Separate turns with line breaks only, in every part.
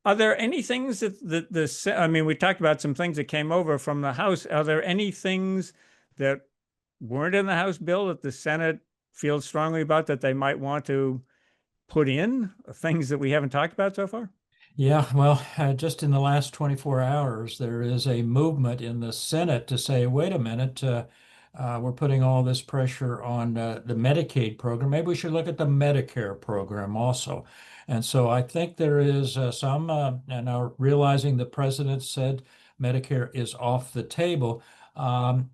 Are there any things I mean, we talked about some things that came over from the House. Are there any things that weren't in the House bill that the Senate feels strongly about that they might want to put in, things that we haven't talked about so far?
Yeah, well, just in the last 24 hours, there is a movement in the Senate to say, wait a minute, we're putting all this pressure on the Medicaid program. Maybe we should look at the Medicare program also. And so I think there is some, and now realizing the president said Medicare is off the table.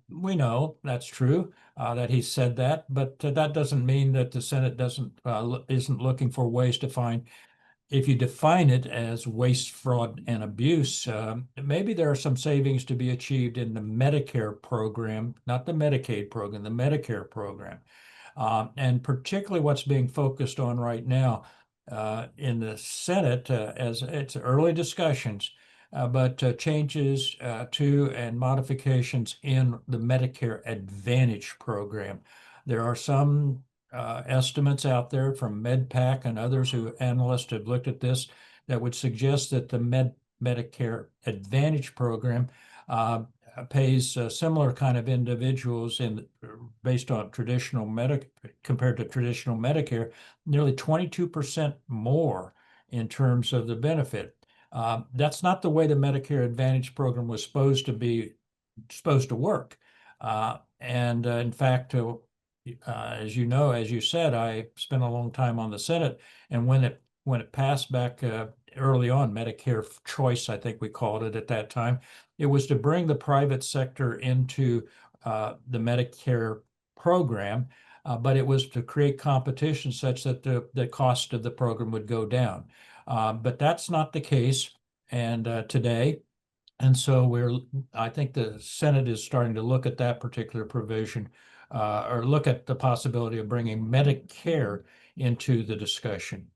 We know that's true, that he said that, but that doesn't mean that the Senate isn't looking for ways to find if you define it as waste, fraud, and abuse, maybe there are some savings to be achieved in the Medicare program, not the Medicaid program, the Medicare program. And particularly what's being focused on right now in the Senate, as it's early discussions, but changes to and modifications in the Medicare Advantage program. There are some estimates out there from MedPAC and others who analysts have looked at this that would suggest that the Medicare Advantage program pays similar kind of individuals based on traditional compared to traditional Medicare, nearly 22% more in terms of the benefit. That's not the way the Medicare Advantage program was supposed to work. And in fact, as you know, as you said, I spent a long time on the Senate, and when it passed back early on, Medicare Choice, I think we called it at that time, it was to bring the private sector into the Medicare program, but it was to create competition such that the cost of the program would go down. But that's not the case, and today. And so I think the Senate is starting to look at that particular provision or look at the possibility of bringing Medicare into the discussion.